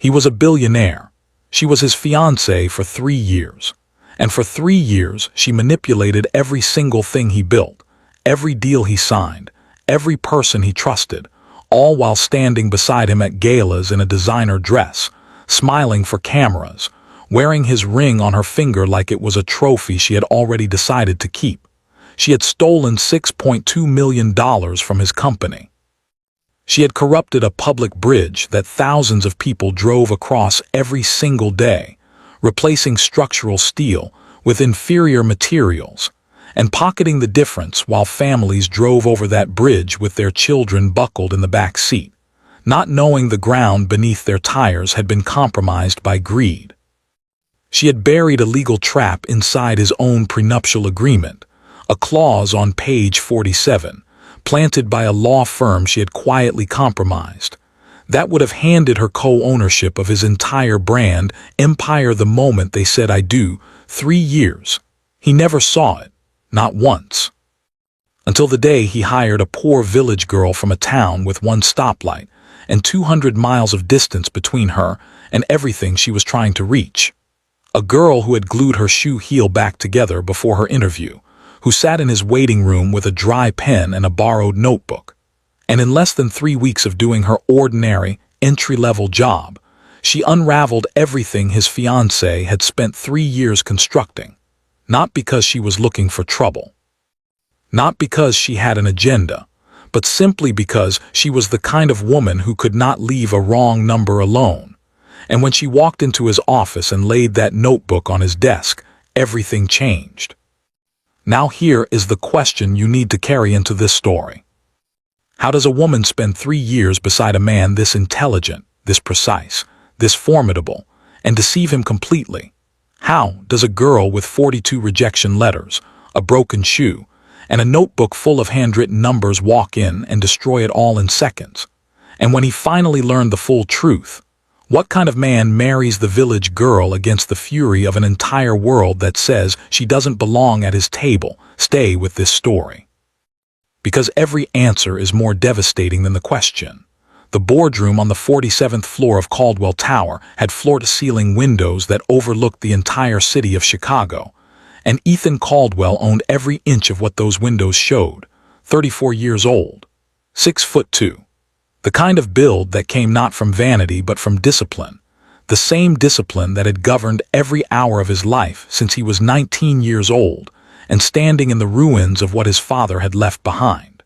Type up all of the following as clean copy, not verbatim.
He was a billionaire. She was his fiancée for 3 years. And for 3 years, she manipulated every single thing he built, every deal he signed, every person he trusted, all while standing beside him at galas in a designer dress, smiling for cameras, wearing his ring on her finger like it was a trophy she had already decided to keep. She had stolen $6.2 million from his company. She had corrupted a public bridge that thousands of people drove across every single day, replacing structural steel with inferior materials, and pocketing the difference while families drove over that bridge with their children buckled in the back seat, not knowing the ground beneath their tires had been compromised by greed. She had buried a legal trap inside his own prenuptial agreement, a clause on page 47, planted by a law firm she had quietly compromised, that would have handed her co-ownership of his entire brand empire the moment they said "I do." 3 years. He never saw it, not once. Until the day he hired a poor village girl from a town with 1 stoplight and 200 miles of distance between her and everything she was trying to reach. A girl who had glued her shoe heel back together before her interview, who sat in his waiting room with a dry pen and a borrowed notebook. And in less than 3 weeks of doing her ordinary, entry-level job, she unraveled everything his fiancé had spent 3 years constructing, not because she was looking for trouble, not because she had an agenda, but simply because she was the kind of woman who could not leave a wrong number alone. And when she walked into his office and laid that notebook on his desk, everything changed. Now here is the question you need to carry into this story. How does a woman spend 3 years beside a man this intelligent, this precise, this formidable, and deceive him completely? How does a girl with 42 rejection letters, a broken shoe, and a notebook full of handwritten numbers walk in and destroy it all in seconds? And when he finally learned the full truth, what kind of man marries the village girl against the fury of an entire world that says she doesn't belong at his table? Stay with this story. Because every answer is more devastating than the question. The boardroom on the 47th floor of Caldwell Tower had floor-to-ceiling windows that overlooked the entire city of Chicago, and Ethan Caldwell owned every inch of what those windows showed. 34 years old, 6'2". The kind of build that came not from vanity but from discipline, the same discipline that had governed every hour of his life since he was 19 years old and standing in the ruins of what his father had left behind.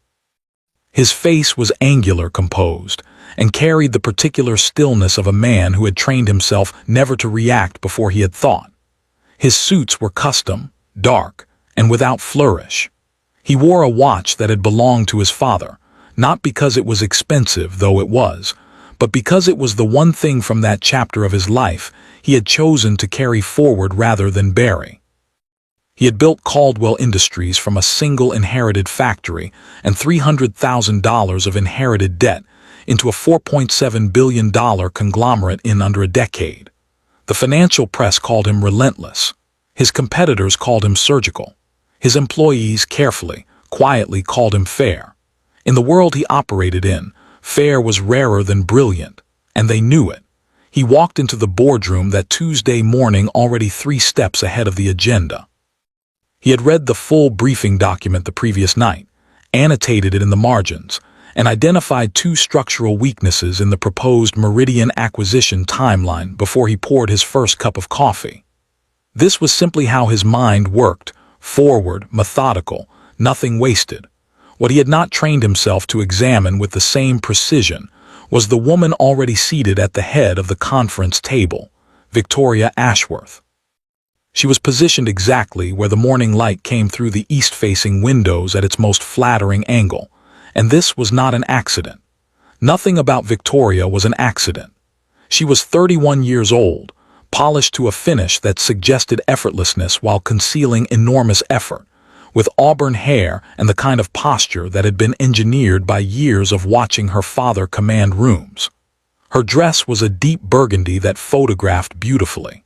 His face was angular, composed, and carried the particular stillness of a man who had trained himself never to react before he had thought. His suits were custom, dark, and without flourish. He wore a watch that had belonged to his father, not because it was expensive, though it was, but because it was the one thing from that chapter of his life he had chosen to carry forward rather than bury. He had built Caldwell Industries from a single inherited factory and $300,000 of inherited debt into a $4.7 billion conglomerate in under a decade. The financial press called him relentless. His competitors called him surgical. His employees quietly called him fair. In the world he operated in, fair was rarer than brilliant, and they knew it. He walked into the boardroom that Tuesday morning already 3 steps ahead of the agenda. He had read the full briefing document the previous night, annotated it in the margins, and identified 2 structural weaknesses in the proposed Meridian acquisition timeline before he poured his first cup of coffee. This was simply how his mind worked, forward, methodical, nothing wasted. What he had not trained himself to examine with the same precision was the woman already seated at the head of the conference table, Victoria Ashworth. She was positioned exactly where the morning light came through the east-facing windows at its most flattering angle, and this was not an accident. Nothing about Victoria was an accident. She was 31 years old, polished to a finish that suggested effortlessness while concealing enormous effort, with auburn hair and the kind of posture that had been engineered by years of watching her father command rooms. Her dress was a deep burgundy that photographed beautifully.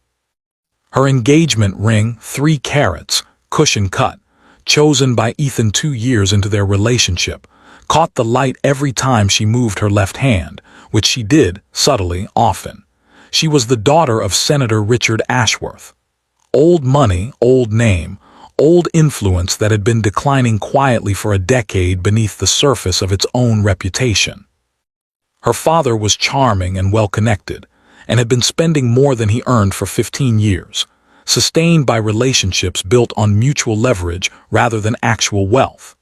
Her engagement ring, 3 carats, cushion cut, chosen by Ethan 2 years into their relationship, caught the light every time she moved her left hand, which she did, subtly, often. She was the daughter of Senator Richard Ashworth. Old money, old name, old influence that had been declining quietly for a decade beneath the surface of its own reputation. Her father was charming and well-connected, and had been spending more than he earned for 15 years, sustained by relationships built on mutual leverage rather than actual wealth.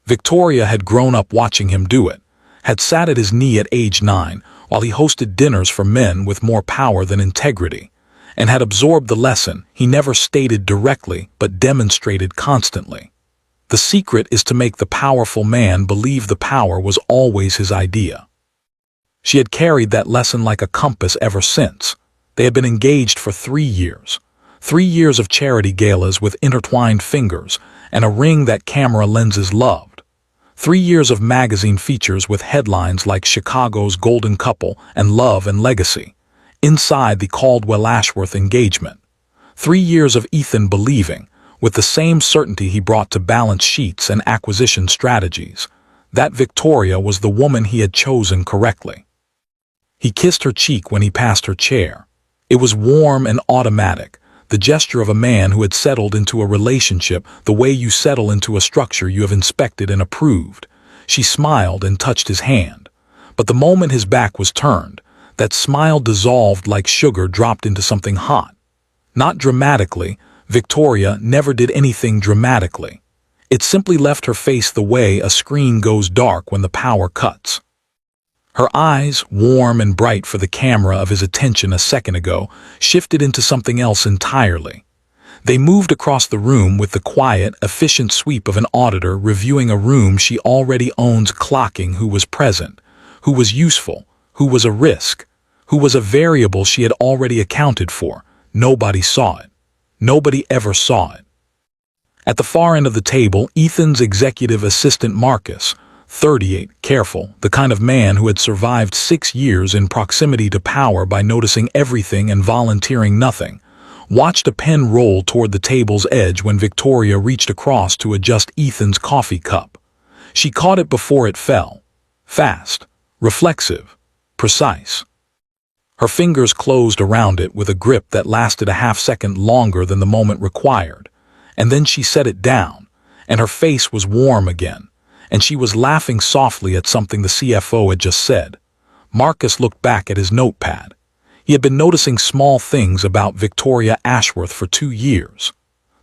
Victoria had grown up watching him do it, had sat at his knee at age 9 while he hosted dinners for men with more power than integrity, and had absorbed the lesson he never stated directly but demonstrated constantly. The secret is to make the powerful man believe the power was always his idea. She had carried that lesson like a compass ever since. They had been engaged for 3 years. 3 years of charity galas with intertwined fingers and a ring that camera lenses loved. 3 years of magazine features with headlines like Chicago's Golden Couple and Love and Legacy. Inside the Caldwell Ashworth engagement. 3 years of Ethan believing, with the same certainty he brought to balance sheets and acquisition strategies, that Victoria was the woman he had chosen correctly. He kissed her cheek when he passed her chair. It was warm and automatic, the gesture of a man who had settled into a relationship the way you settle into a structure you have inspected and approved. She smiled and touched his hand. But the moment his back was turned, that smile dissolved like sugar dropped into something hot. Not dramatically, Victoria never did anything dramatically. It simply left her face the way a screen goes dark when the power cuts. Her eyes, warm and bright for the camera of his attention a second ago, shifted into something else entirely. They moved across the room with the quiet, efficient sweep of an auditor reviewing a room she already owns, clocking who was present, who was useful, who was a risk, who was a variable she had already accounted for. Nobody saw it. Nobody ever saw it. At the far end of the table, Ethan's executive assistant Marcus, 38, careful, the kind of man who had survived 6 years in proximity to power by noticing everything and volunteering nothing, watched a pen roll toward the table's edge when Victoria reached across to adjust Ethan's coffee cup. She caught it before it fell. Fast, reflexive, precise. Her fingers closed around it with a grip that lasted a half-second longer than the moment required, and then she set it down, and her face was warm again, and she was laughing softly at something the CFO had just said. Marcus looked back at his notepad. He had been noticing small things about Victoria Ashworth for 2 years.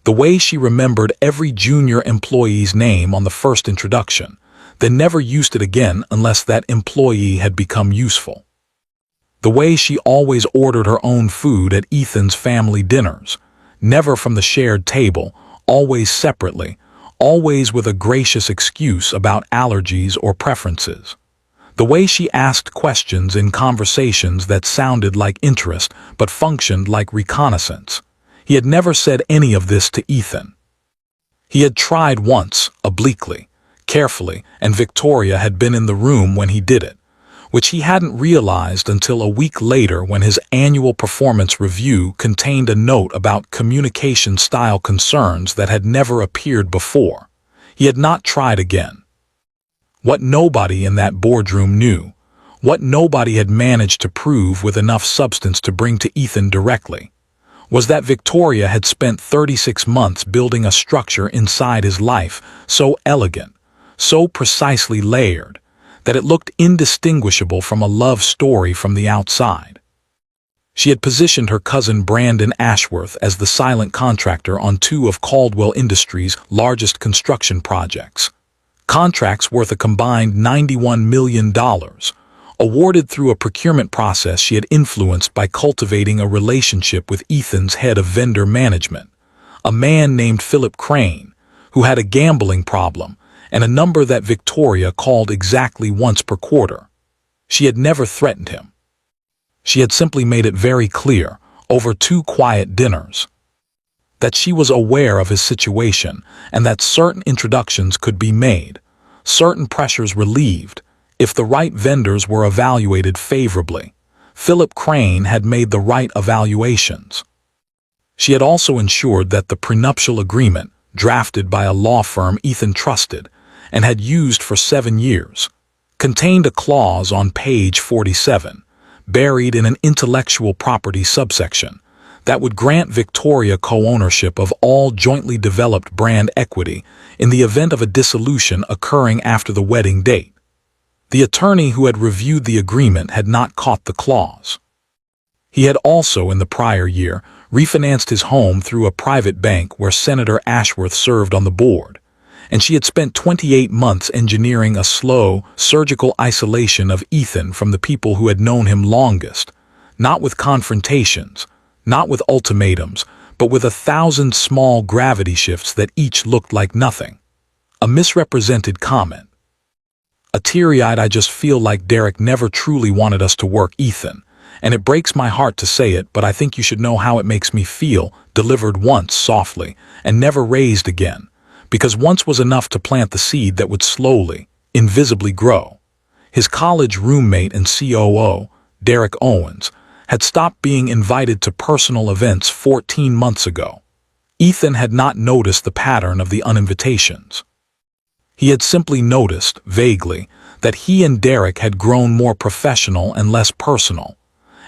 The way she remembered every junior employee's name on the first introduction, then never used it again unless that employee had become useful. The way she always ordered her own food at Ethan's family dinners, never from the shared table, always separately, always with a gracious excuse about allergies or preferences. The way she asked questions in conversations that sounded like interest but functioned like reconnaissance. He had never said any of this to Ethan. He had tried once, obliquely, carefully, and Victoria had been in the room when he did it, which he hadn't realized until a week later when his annual performance review contained a note about communication style concerns that had never appeared before. He had not tried again. What nobody in that boardroom knew, what nobody had managed to prove with enough substance to bring to Ethan directly, was that Victoria had spent 36 months building a structure inside his life so elegant, so precisely layered, that it looked indistinguishable from a love story from the outside. She had positioned her cousin Brandon Ashworth as the silent contractor on 2 of Caldwell Industries' largest construction projects. Contracts worth a combined $91 million, awarded through a procurement process she had influenced by cultivating a relationship with Ethan's head of vendor management, a man named Philip Crane, who had a gambling problem and a number that Victoria called exactly once per quarter. She had never threatened him. She had simply made it very clear, over 2 quiet dinners, that she was aware of his situation and that certain introductions could be made, certain pressures relieved, if the right vendors were evaluated favorably. Philip Crane had made the right evaluations. She had also ensured that the prenuptial agreement, drafted by a law firm Ethan trusted, and had used for 7 years, contained a clause on page 47, buried in an intellectual property subsection that would grant Victoria co-ownership of all jointly developed brand equity in the event of a dissolution occurring after the wedding date. The attorney who had reviewed the agreement had not caught the clause. He had also, in the prior year, refinanced his home through a private bank where Senator Ashworth served on the board, and she had spent 28 months engineering a slow, surgical isolation of Ethan from the people who had known him longest, not with confrontations, not with ultimatums, but with 1,000 small gravity shifts that each looked like nothing. A misrepresented comment. A teary-eyed "I just feel like Derek never truly wanted us to work, Ethan, and it breaks my heart to say it, but I think you should know how it makes me feel," delivered once softly and never raised again, because once was enough to plant the seed that would slowly, invisibly grow. His college roommate and COO, Derek Owens, had stopped being invited to personal events 14 months ago. Ethan had not noticed the pattern of the uninvitations. He had simply noticed, vaguely, that he and Derek had grown more professional and less personal,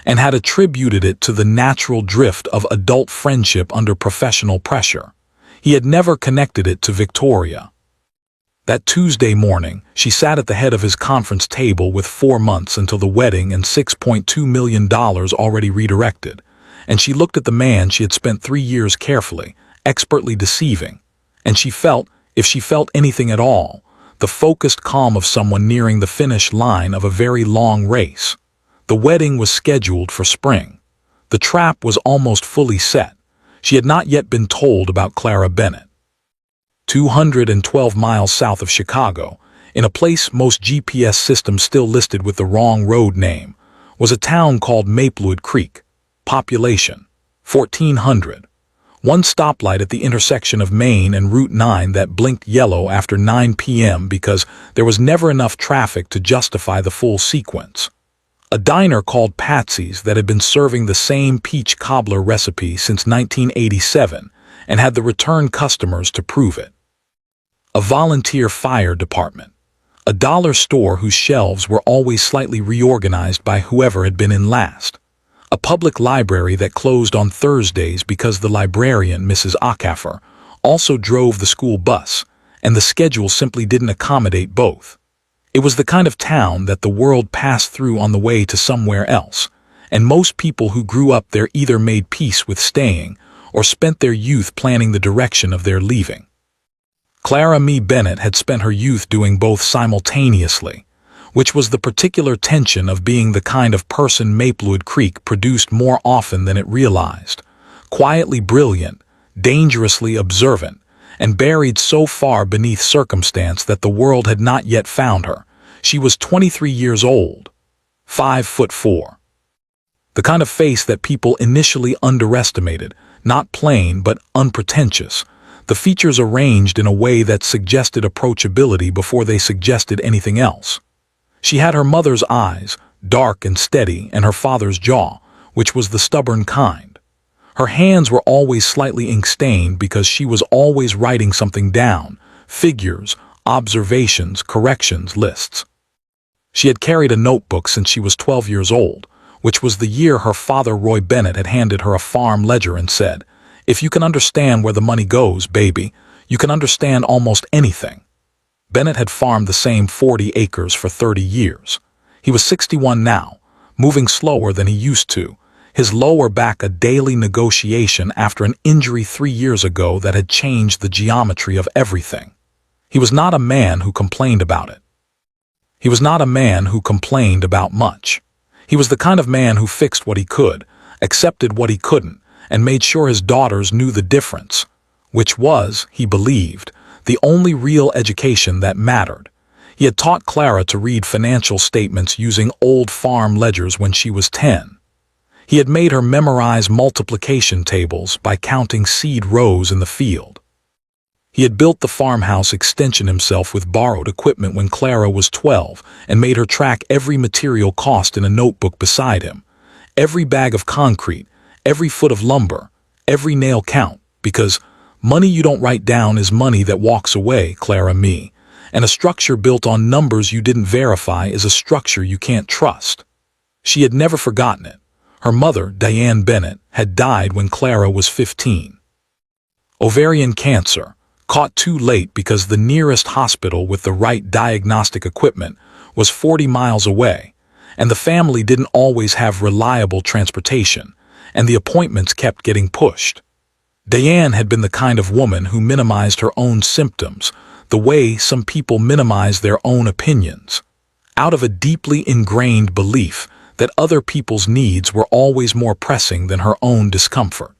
and had attributed it to the natural drift of adult friendship under professional pressure. He had never connected it to Victoria. That Tuesday morning, she sat at the head of his conference table with 4 months until the wedding and $6.2 million already redirected, and she looked at the man she had spent 3 years carefully, expertly deceiving, and she felt, if she felt anything at all, the focused calm of someone nearing the finish line of a very long race. The wedding was scheduled for spring. The trap was almost fully set. She had not yet been told about Clara Bennett. 212 miles south of Chicago, in a place most GPS systems still listed with the wrong road name, was a town called Maplewood Creek. Population, 1,400. One stoplight at the intersection of Main and Route 9 that blinked yellow after 9 p.m. because there was never enough traffic to justify the full sequence. A diner called Patsy's that had been serving the same peach cobbler recipe since 1987 and had the return customers to prove it. A volunteer fire department. A dollar store whose shelves were always slightly reorganized by whoever had been in last. A public library that closed on Thursdays because the librarian, Mrs. Acaffer, also drove the school bus, and the schedule simply didn't accommodate both. It was the kind of town that the world passed through on the way to somewhere else, and most people who grew up there either made peace with staying or spent their youth planning the direction of their leaving. Clara Bennett had spent her youth doing both simultaneously, which was the particular tension of being the kind of person Maplewood Creek produced more often than it realized, quietly brilliant, dangerously observant, and buried so far beneath circumstance that the world had not yet found her. She was 23 years old, 5'4". The kind of face that people initially underestimated, not plain but unpretentious, the features arranged in a way that suggested approachability before they suggested anything else. She had her mother's eyes, dark and steady, and her father's jaw, which was the stubborn kind. Her hands were always slightly ink-stained because she was always writing something down, figures, observations, corrections, lists. She had carried a notebook since she was 12 years old, which was the year her father, Roy Bennett, had handed her a farm ledger and said, "If you can understand where the money goes, baby, you can understand almost anything." Bennett had farmed the same 40 acres for 30 years. He was 61 now, moving slower than he used to, his lower back a daily negotiation after an injury 3 years ago that had changed the geometry of everything. He was not a man who complained about it. He was not a man who complained about much. He was the kind of man who fixed what he could, accepted what he couldn't, and made sure his daughters knew the difference, which was, he believed, the only real education that mattered. He had taught Clara to read financial statements using old farm ledgers when she was 10. He had made her memorize multiplication tables by counting seed rows in the field. He had built the farmhouse extension himself with borrowed equipment when Clara was 12 and made her track every material cost in a notebook beside him, every bag of concrete, every foot of lumber, every nail count, because money you don't write down is money that walks away, Clara, and a structure built on numbers you didn't verify is a structure you can't trust. She had never forgotten it. Her mother, Diane Bennett, had died when Clara was 15. Ovarian cancer, caught too late because the nearest hospital with the right diagnostic equipment was 40 miles away, and the family didn't always have reliable transportation, and the appointments kept getting pushed. Diane had been the kind of woman who minimized her own symptoms, the way some people minimize their own opinions, out of a deeply ingrained belief that other people's needs were always more pressing than her own discomfort.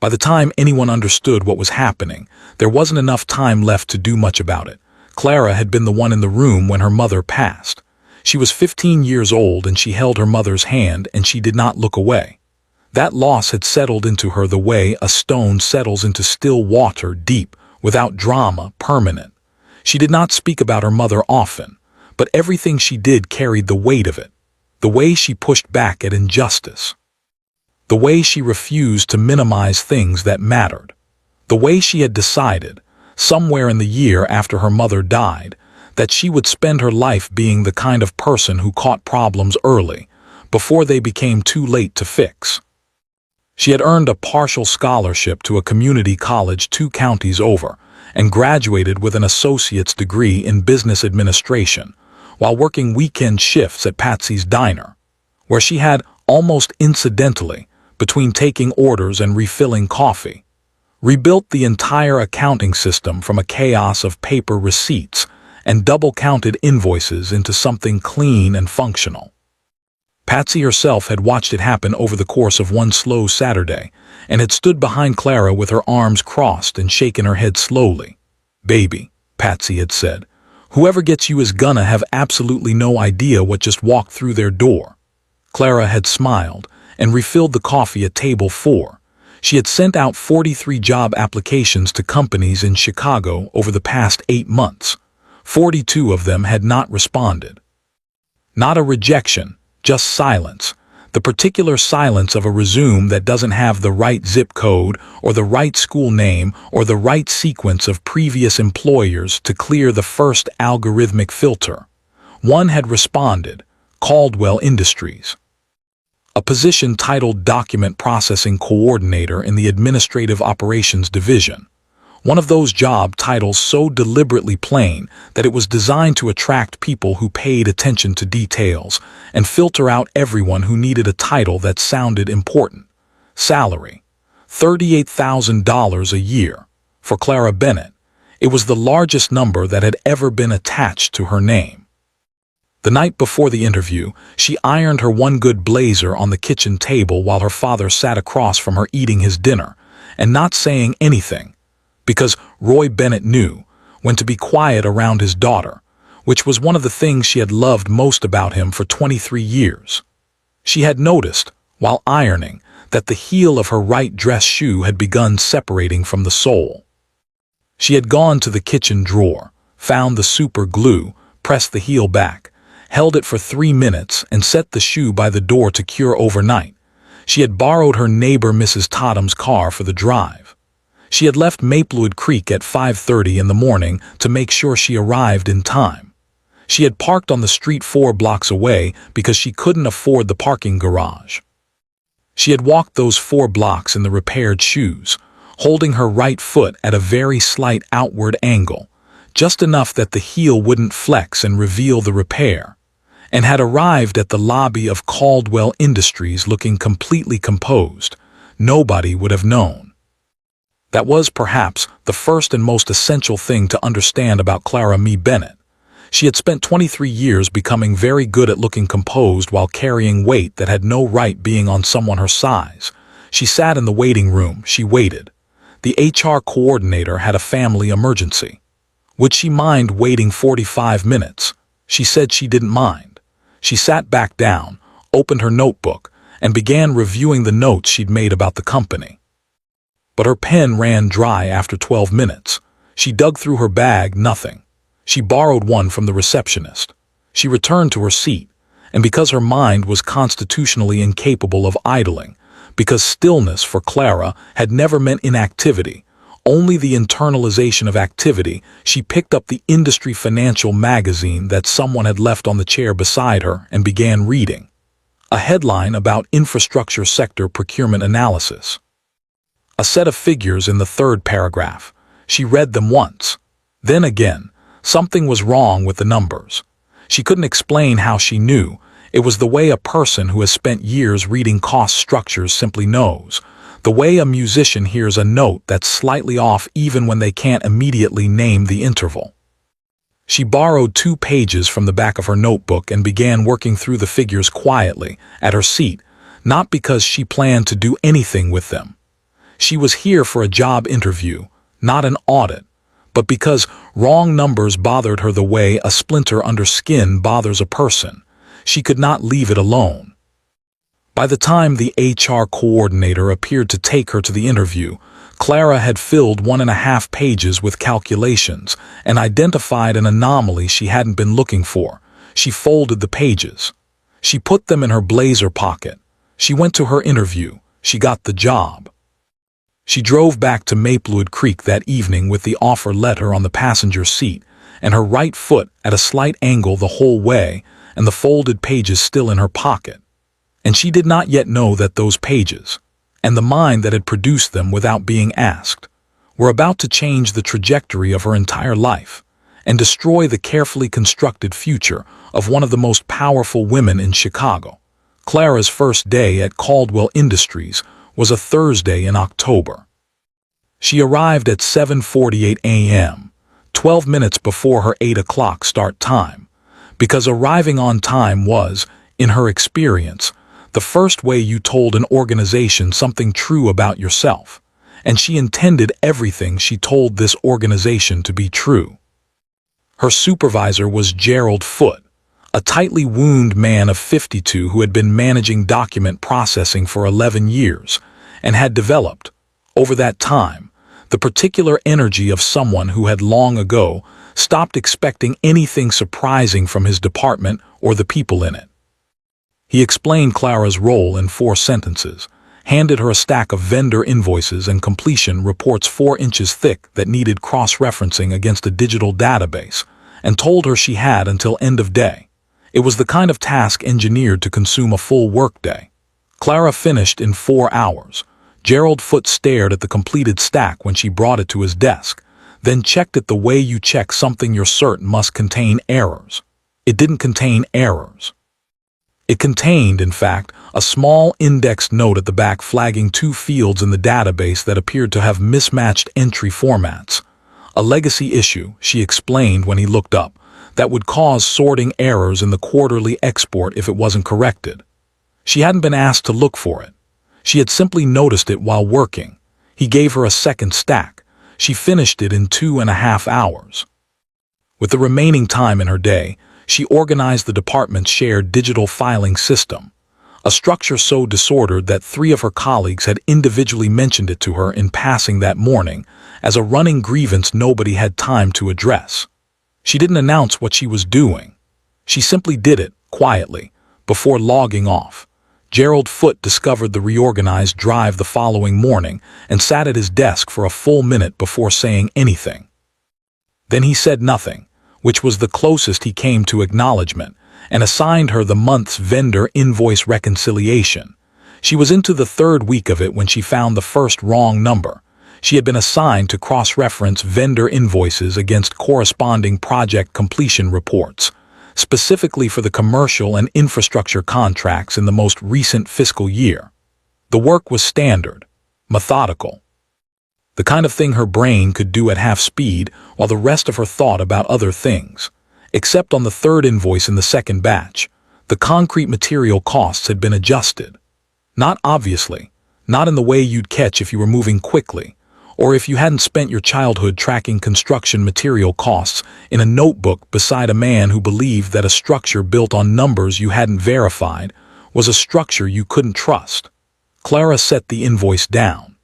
By the time anyone understood what was happening, there wasn't enough time left to do much about it. Clara had been the one in the room when her mother passed. She was 15 years old and she held her mother's hand and she did not look away. That loss had settled into her the way a stone settles into still water, deep, without drama, permanent. She did not speak about her mother often, but everything she did carried the weight of it. The way she pushed back at injustice. The way she refused to minimize things that mattered. The way she had decided, somewhere in the year after her mother died, that she would spend her life being the kind of person who caught problems early, before they became too late to fix. She had earned a partial scholarship to a community college 2 counties over, and graduated with an associate's degree in business administration, while working weekend shifts at Patsy's Diner, where she had, almost incidentally, between taking orders and refilling coffee, rebuilt the entire accounting system from a chaos of paper receipts and double-counted invoices into something clean and functional. Patsy herself had watched it happen over the course of one slow Saturday, and had stood behind Clara with her arms crossed and shaken her head slowly. "Baby," Patsy had said, "whoever gets you is gonna have absolutely no idea what just walked through their door." Clara had smiled and refilled the coffee at table 4. She had sent out 43 job applications to companies in Chicago over the past 8 months. 42 of them had not responded. Not a rejection, just silence. The particular silence of a resume that doesn't have the right zip code or the right school name or the right sequence of previous employers to clear the first algorithmic filter. One had responded, Caldwell Industries. A position titled Document Processing Coordinator in the Administrative Operations Division. One of those job titles so deliberately plain that it was designed to attract people who paid attention to details and filter out everyone who needed a title that sounded important. Salary: $38,000 a year. For Clara Bennett, it was the largest number that had ever been attached to her name. The night before the interview, she ironed her one good blazer on the kitchen table while her father sat across from her eating his dinner and not saying anything, because Roy Bennett knew when to be quiet around his daughter, which was one of the things she had loved most about him for 23 years. She had noticed, while ironing, that the heel of her right dress shoe had begun separating from the sole. She had gone to the kitchen drawer, found the super glue, pressed the heel back, held it for 3 minutes, and set the shoe by the door to cure overnight. She had borrowed her neighbor Mrs. Totham's car for the drive. She had left Maplewood Creek at 5:30 in the morning to make sure she arrived in time. She had parked on the street 4 blocks away because she couldn't afford the parking garage. She had walked those 4 blocks in the repaired shoes, holding her right foot at a very slight outward angle, just enough that the heel wouldn't flex and reveal the repair, and had arrived at the lobby of Caldwell Industries looking completely composed. Nobody would have known. That was perhaps the first and most essential thing to understand about Clara Mee Bennett. She had spent 23 years becoming very good at looking composed while carrying weight that had no right being on someone her size. She sat in the waiting room. She waited. The HR coordinator had a family emergency. Would she mind waiting 45 minutes? She said she didn't mind. She sat back down, opened her notebook, and began reviewing the notes she'd made about the company. But her pen ran dry after 12 minutes. She dug through her bag, nothing. She borrowed one from the receptionist. She returned to her seat, and because her mind was constitutionally incapable of idling, because stillness for Clara had never meant inactivity, only the internalization of activity, she picked up the industry financial magazine that someone had left on the chair beside her and began reading. A headline about infrastructure sector procurement analysis. A set of figures in the third paragraph. She read them once. Then again, something was wrong with the numbers. She couldn't explain how she knew. It was the way a person who has spent years reading cost structures simply knows. The way a musician hears a note that's slightly off even when they can't immediately name the interval. She borrowed 2 pages from the back of her notebook and began working through the figures quietly, at her seat, not because she planned to do anything with them. She was here for a job interview, not an audit, but because wrong numbers bothered her the way a splinter under skin bothers a person. She could not leave it alone. By the time the HR coordinator appeared to take her to the interview, Clara had filled 1.5 pages with calculations and identified an anomaly she hadn't been looking for. She folded the pages. She put them in her blazer pocket. She went to her interview. She got the job. She drove back to Maplewood Creek that evening with the offer letter on the passenger seat and her right foot at a slight angle the whole way and the folded pages still in her pocket. And she did not yet know that those pages, and the mind that had produced them without being asked, were about to change the trajectory of her entire life and destroy the carefully constructed future of one of the most powerful women in Chicago. Clara's first day at Caldwell Industries was a Thursday in October. She arrived at 7:48 a.m., 12 minutes before her 8 o'clock start time, because arriving on time was, in her experience, the first way you told an organization something true about yourself, and she intended everything she told this organization to be true. Her supervisor was Gerald Foote, a tightly wound man of 52 who had been managing document processing for 11 years and had developed, over that time, the particular energy of someone who had long ago stopped expecting anything surprising from his department or the people in it. He explained Clara's role in 4 sentences, handed her a stack of vendor invoices and completion reports 4 inches thick that needed cross-referencing against a digital database, and told her she had until end of day. It was the kind of task engineered to consume a full workday. Clara finished in 4 hours. Gerald Foote stared at the completed stack when she brought it to his desk, then checked it the way you check something you're certain must contain errors. It didn't contain errors. It contained, in fact, a small indexed note at the back flagging 2 fields in the database that appeared to have mismatched entry formats. A legacy issue, she explained when he looked up, that would cause sorting errors in the quarterly export if it wasn't corrected. She hadn't been asked to look for it. She had simply noticed it while working. He gave her a second stack. She finished it in 2.5 hours. With the remaining time in her day, she organized the department's shared digital filing system, a structure so disordered that 3 of her colleagues had individually mentioned it to her in passing that morning as a running grievance nobody had time to address. She didn't announce what she was doing. She simply did it, quietly, before logging off. Gerald Foote discovered the reorganized drive the following morning and sat at his desk for a full minute before saying anything. Then he said nothing, which was the closest he came to acknowledgement, and assigned her the month's vendor invoice reconciliation. She was into the 3rd week of it when she found the first wrong number. She had been assigned to cross-reference vendor invoices against corresponding project completion reports, specifically for the commercial and infrastructure contracts in the most recent fiscal year. The work was standard, methodical, the kind of thing her brain could do at half speed while the rest of her thought about other things. Except on the 3rd invoice in the 2nd batch, the concrete material costs had been adjusted. Not obviously, not in the way you'd catch if you were moving quickly, or if you hadn't spent your childhood tracking construction material costs in a notebook beside a man who believed that a structure built on numbers you hadn't verified was a structure you couldn't trust. Clara set the invoice down.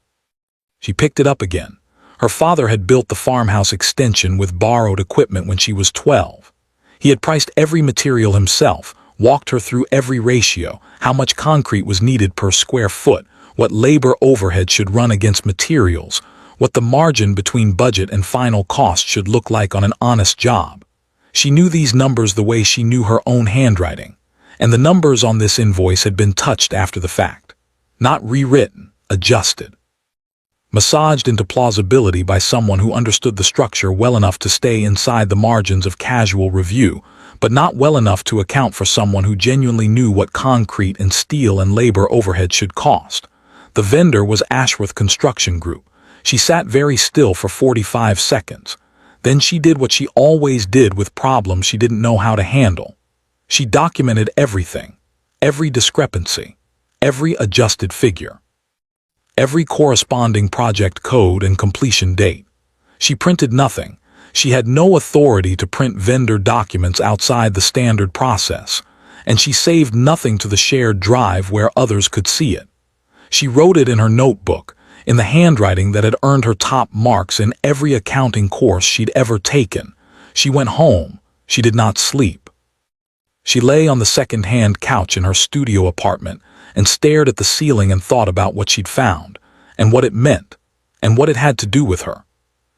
She picked it up again. Her father had built the farmhouse extension with borrowed equipment when she was 12. He had priced every material himself, walked her through every ratio, how much concrete was needed per square foot, what labor overhead should run against materials, what the margin between budget and final cost should look like on an honest job. She knew these numbers the way she knew her own handwriting, and the numbers on this invoice had been touched after the fact. Not rewritten, adjusted. Massaged into plausibility by someone who understood the structure well enough to stay inside the margins of casual review, but not well enough to account for someone who genuinely knew what concrete and steel and labor overhead should cost. The vendor was Ashworth Construction Group. She sat very still for 45 seconds. Then she did what she always did with problems she didn't know how to handle. She documented everything, every discrepancy, every adjusted figure, every corresponding project code and completion date. She printed nothing. She had no authority to print vendor documents outside the standard process, and she saved nothing to the shared drive where others could see it. She wrote it in her notebook, in the handwriting that had earned her top marks in every accounting course she'd ever taken. She went home. She did not sleep. She lay on the second-hand couch in her studio apartment and stared at the ceiling and thought about what she'd found, and what it meant, and what it had to do with her.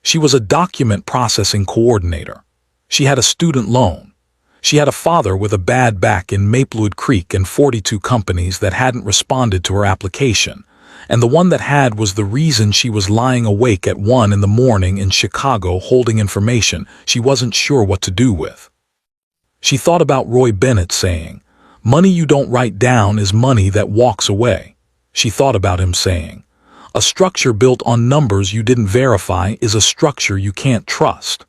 She was a document processing coordinator. She had a student loan. She had a father with a bad back in Maplewood Creek and 42 companies that hadn't responded to her application, and the one that had was the reason she was lying awake at 1 in the morning in Chicago holding information she wasn't sure what to do with. She thought about Roy Bennett saying, "Money you don't write down is money that walks away." She thought about him saying, "A structure built on numbers you didn't verify is a structure you can't trust."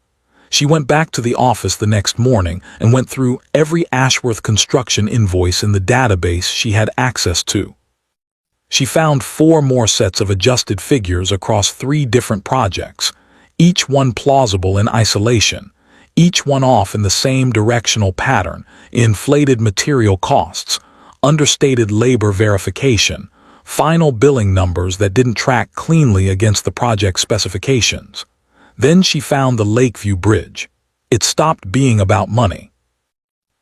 She went back to the office the next morning and went through every Ashworth construction invoice in the database she had access to. She found 4 more sets of adjusted figures across 3 different projects, each one plausible in isolation, each one off in the same directional pattern: inflated material costs, understated labor verification, final billing numbers that didn't track cleanly against the project specifications. Then she found the Lakeview Bridge. It stopped being about money.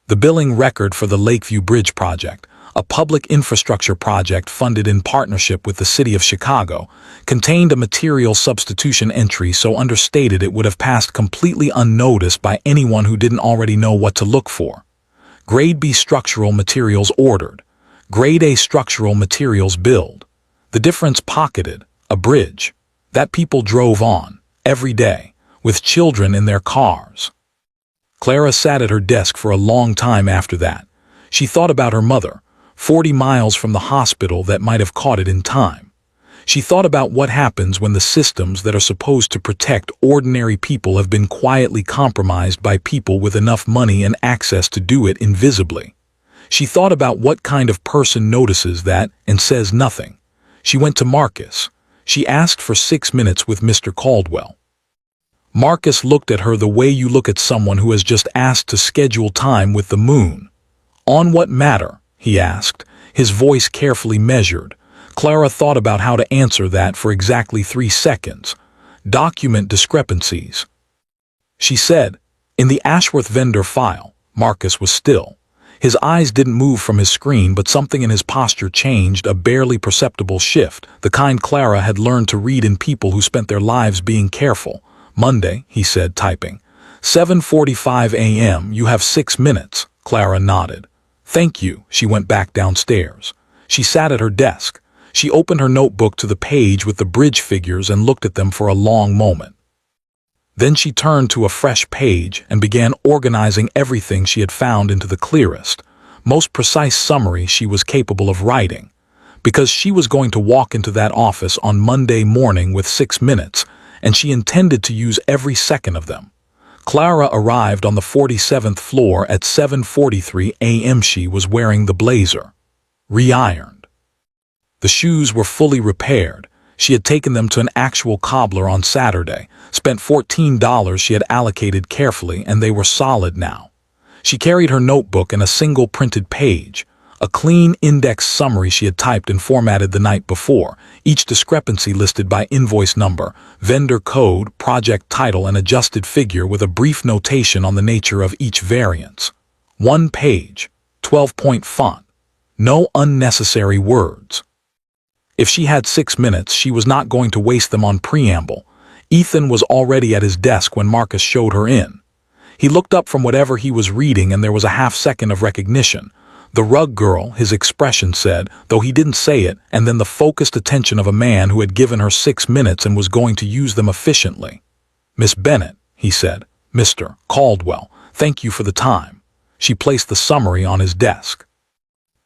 The billing record for the Lakeview Bridge project, a public infrastructure project funded in partnership with the city of Chicago, contained a material substitution entry so understated it would have passed completely unnoticed by anyone who didn't already know what to look for. Grade B structural materials ordered. Grade A structural materials billed. The difference pocketed, a bridge that people drove on every day, with children in their cars. Clara sat at her desk for a long time after that. She thought about her mother, 40 miles from the hospital that might have caught it in time. She thought about what happens when the systems that are supposed to protect ordinary people have been quietly compromised by people with enough money and access to do it invisibly. She thought about what kind of person notices that and says nothing. She went to Marcus. She asked for 6 minutes with Mr. Caldwell. Marcus looked at her the way you look at someone who has just asked to schedule time with the moon. "On what matter?" he asked, his voice carefully measured. Clara thought about how to answer that for exactly 3 seconds. "Document discrepancies." She said, "In the Ashworth vendor file." Marcus was still. His eyes didn't move from his screen, but something in his posture changed, a barely perceptible shift, the kind Clara had learned to read in people who spent their lives being careful. "Monday," he said, typing. 7:45 a.m., you have 6 minutes. Clara nodded. "Thank you." She went back downstairs. She sat at her desk. She opened her notebook to the page with the bridge figures and looked at them for a long moment. Then she turned to a fresh page and began organizing everything she had found into the clearest, most precise summary she was capable of writing. Because she was going to walk into that office on Monday morning with 6 minutes, and she intended to use every second of them. Clara arrived on the 47th floor at 7:43 a.m. She was wearing the blazer, re-ironed. The shoes were fully repaired. She had taken them to an actual cobbler on Saturday, spent $14 she had allocated carefully, and they were solid now. She carried her notebook and a single printed page, a clean index summary she had typed and formatted the night before, each discrepancy listed by invoice number, vendor code, project title, and adjusted figure with a brief notation on the nature of each variance. 1 page, 12-point font. No unnecessary words. If she had 6 minutes, she was not going to waste them on preamble. Ethan was already at his desk when Marcus showed her in. He looked up from whatever he was reading, and there was a half-second of recognition. The rug girl, his expression said, though he didn't say it, and then the focused attention of a man who had given her 6 minutes and was going to use them efficiently. Miss Bennet, he said. Mr. Caldwell, thank you for the time. She placed the summary on his desk.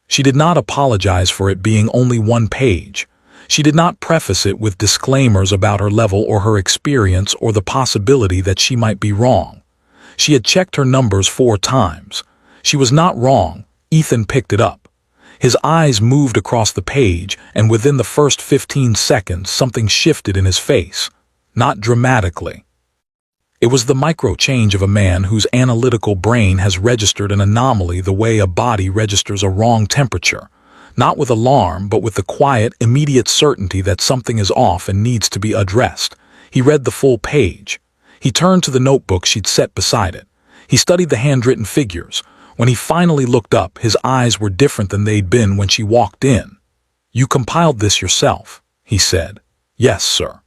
She did not apologize for it being only 1 page. She did not preface it with disclaimers about her level or her experience or the possibility that she might be wrong. She had checked her numbers 4 times. She was not wrong. Ethan picked it up. His eyes moved across the page, and within the first 15 seconds something shifted in his face. Not dramatically. It was the micro-change of a man whose analytical brain has registered an anomaly the way a body registers a wrong temperature. Not with alarm, but with the quiet, immediate certainty that something is off and needs to be addressed. He read the full page. He turned to the notebook she'd set beside it. He studied the handwritten figures. When he finally looked up, his eyes were different than they'd been when she walked in. "You compiled this yourself," he said. "Yes, sir.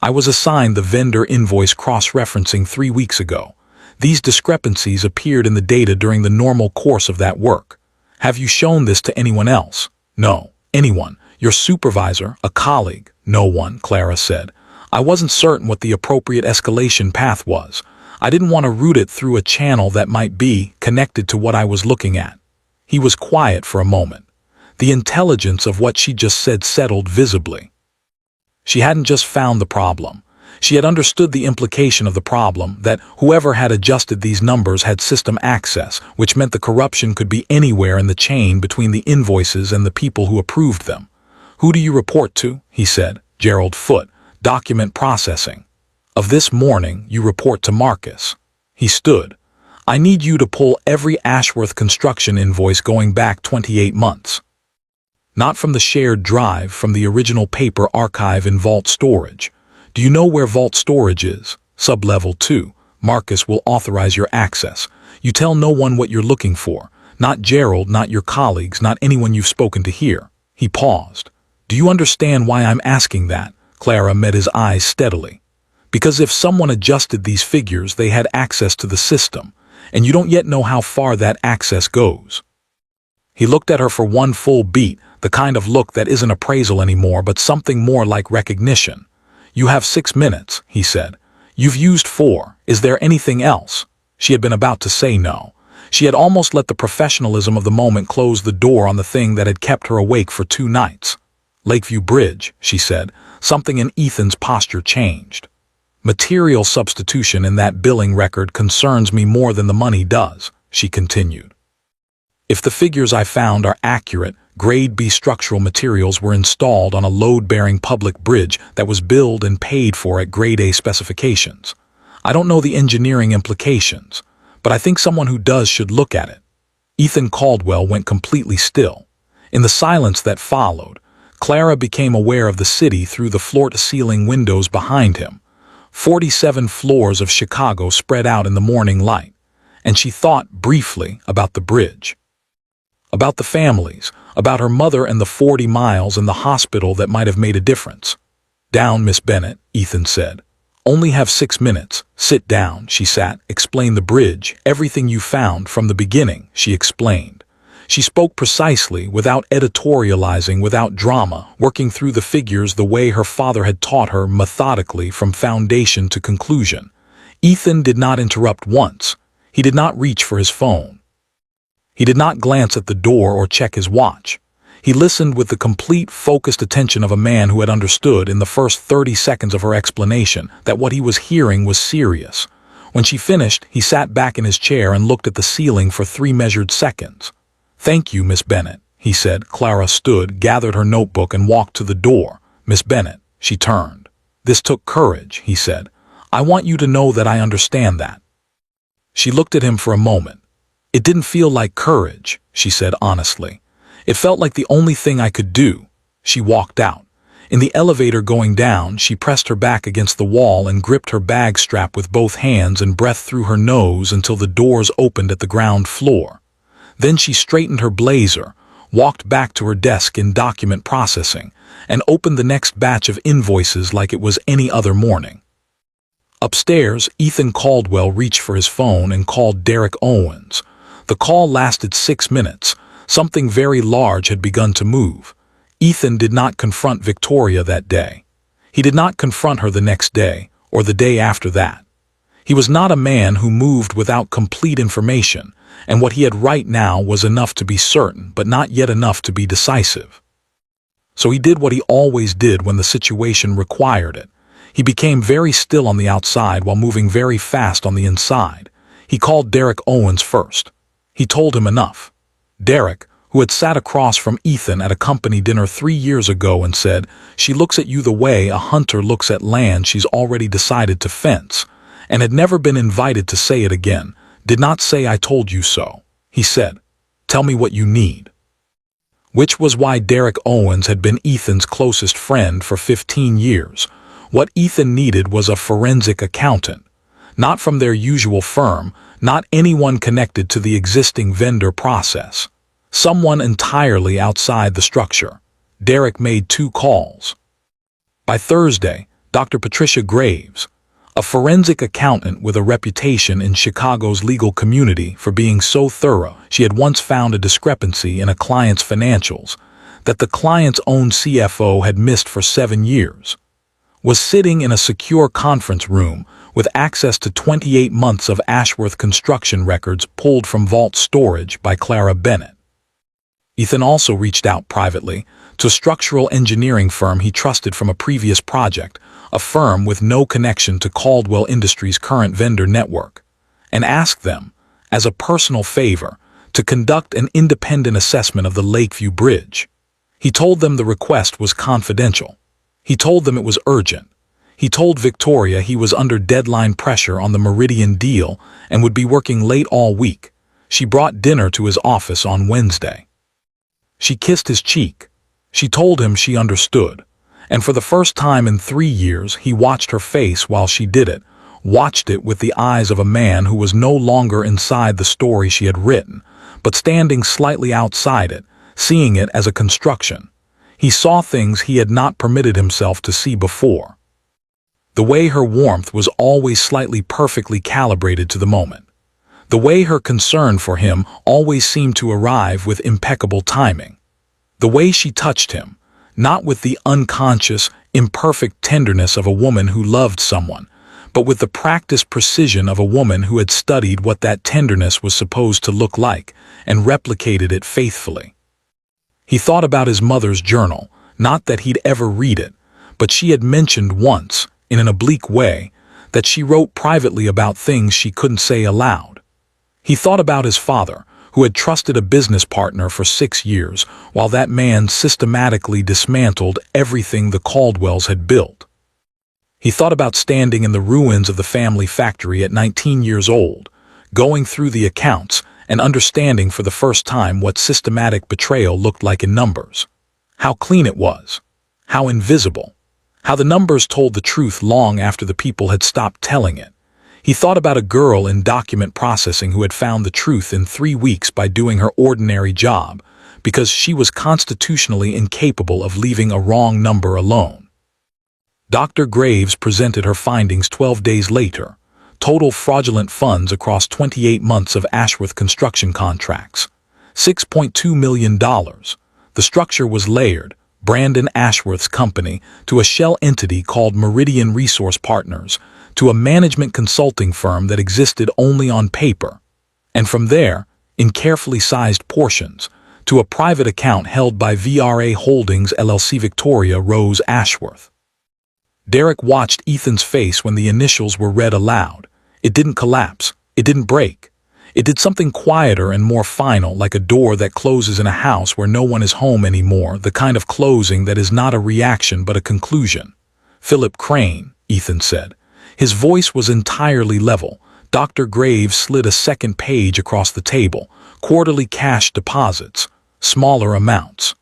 I was assigned the vendor invoice cross-referencing 3 weeks ago. These discrepancies appeared in the data during the normal course of that work. Have you shown this to anyone else?" "No." "Anyone? Your supervisor? A colleague?" "No one," Clara said. "I wasn't certain what the appropriate escalation path was. I didn't want to route it through a channel that might be connected to what I was looking at." He was quiet for a moment. The intelligence of what she just said settled visibly. She hadn't just found the problem. She had understood the implication of the problem, that whoever had adjusted these numbers had system access, which meant the corruption could be anywhere in the chain between the invoices and the people who approved them. "Who do you report to?" he said. "Gerald Foote, document processing. Of this morning, you report to Marcus." He stood. "I need you to pull every Ashworth construction invoice going back 28 months. Not from the shared drive, from the original paper archive in vault storage. Do you know where vault storage is? Sublevel 2. Marcus will authorize your access. You tell no one what you're looking for. Not Gerald, not your colleagues, not anyone you've spoken to here." He paused. "Do you understand why I'm asking that?" Clara met his eyes steadily. "Because if someone adjusted these figures, they had access to the system, and you don't yet know how far that access goes." He looked at her for 1 full beat, the kind of look that isn't appraisal anymore, but something more like recognition. "You have 6 minutes," he said. "You've used 4. Is there anything else?" She had been about to say no. She had almost let the professionalism of the moment close the door on the thing that had kept her awake for 2 nights. "Lakeview Bridge," she said. Something in Ethan's posture changed. "Material substitution in that billing record concerns me more than the money does," she continued. "If the figures I found are accurate, Grade B structural materials were installed on a load-bearing public bridge that was billed and paid for at Grade A specifications. I don't know the engineering implications, but I think someone who does should look at it." Ethan Caldwell went completely still. In the silence that followed, Clara became aware of the city through the floor-to-ceiling windows behind him. 47 floors of Chicago spread out in the morning light, and she thought briefly about the bridge. About the families, about her mother and the 40 miles and the hospital that might have made a difference. "Down, Miss Bennet," Ethan said. "Only have 6 minutes. Sit down." She sat. "Explain the bridge, everything you found from the beginning," she explained. She spoke precisely, without editorializing, without drama, working through the figures the way her father had taught her, methodically from foundation to conclusion. Ethan did not interrupt once. He did not reach for his phone. He did not glance at the door or check his watch. He listened with the complete, focused attention of a man who had understood in the first 30 seconds of her explanation that what he was hearing was serious. When she finished, he sat back in his chair and looked at the ceiling for 3 measured seconds. "Thank you, Miss Bennet," he said. Clara stood, gathered her notebook, and walked to the door. "Miss Bennet," she turned. "This took courage," he said. "I want you to know that I understand that." She looked at him for a moment. "It didn't feel like courage," she said honestly. "It felt like the only thing I could do." She walked out. In the elevator going down, she pressed her back against the wall and gripped her bag strap with both hands and breathed through her nose until the doors opened at the ground floor. Then she straightened her blazer, walked back to her desk in document processing, and opened the next batch of invoices like it was any other morning. Upstairs, Ethan Caldwell reached for his phone and called Derek Owens. The call lasted 6 minutes, Something very large had begun to move. Ethan did not confront Victoria that day. He did not confront her the next day, or the day after that. He was not a man who moved without complete information, and what he had right now was enough to be certain, but not yet enough to be decisive. So he did what he always did when the situation required it. He became very still on the outside while moving very fast on the inside. He called Derek Owens first. He told him enough. Derek, who had sat across from Ethan at a company dinner 3 years ago and said, "She looks at you the way a hunter looks at land she's already decided to fence," and had never been invited to say it again, did not say "I told you so." He said, "Tell me what you need." Which was why Derek Owens had been Ethan's closest friend for 15 years. What Ethan needed was a forensic accountant. Not from their usual firm, not anyone connected to the existing vendor process. Someone entirely outside the structure. Derek made 2 calls. By Thursday, Dr. Patricia Graves, a forensic accountant with a reputation in Chicago's legal community for being so thorough she had once found a discrepancy in a client's financials that the client's own CFO had missed for 7 years, was sitting in a secure conference room with access to 28 months of Ashworth construction records pulled from vault storage by Clara Bennett. Ethan also reached out privately to a structural engineering firm he trusted from a previous project, a firm with no connection to Caldwell Industries' current vendor network, and asked them, as a personal favor, to conduct an independent assessment of the Lakeview Bridge. He told them the request was confidential. He told them it was urgent. He told Victoria he was under deadline pressure on the Meridian deal and would be working late all week. She brought dinner to his office on Wednesday. She kissed his cheek. She told him she understood. And for the first time in 3 years, he watched her face while she did it, watched it with the eyes of a man who was no longer inside the story she had written, but standing slightly outside it, seeing it as a construction. He saw things he had not permitted himself to see before. The way her warmth was always slightly perfectly calibrated to the moment. The way her concern for him always seemed to arrive with impeccable timing. The way she touched him, not with the unconscious, imperfect tenderness of a woman who loved someone, but with the practiced precision of a woman who had studied what that tenderness was supposed to look like and replicated it faithfully. He thought about his mother's journal, not that he'd ever read it, but she had mentioned once, in an oblique way, that she wrote privately about things she couldn't say aloud. He thought about his father, who had trusted a business partner for 6 years, while that man systematically dismantled everything the Caldwells had built. He thought about standing in the ruins of the family factory at 19 years old, going through the accounts and understanding for the first time what systematic betrayal looked like in numbers. How clean it was. How invisible. How the numbers told the truth long after the people had stopped telling it. He thought about a girl in document processing who had found the truth in 3 weeks by doing her ordinary job, because she was constitutionally incapable of leaving a wrong number alone. Dr. Graves presented her findings 12 days later. Total fraudulent funds across 28 months of Ashworth construction contracts. $6.2 million. The structure was layered, Brandon Ashworth's company, to a shell entity called Meridian Resource Partners, to a management consulting firm that existed only on paper, and from there, in carefully sized portions, to a private account held by VRA Holdings LLC Victoria Rose Ashworth. Derek watched Ethan's face when the initials were read aloud. It didn't collapse. It didn't break. It did something quieter and more final, like a door that closes in a house where no one is home anymore, the kind of closing that is not a reaction but a conclusion. "Philip Crane," Ethan said. His voice was entirely level. Dr. Graves slid a second page across the table. Quarterly cash deposits. Smaller amounts.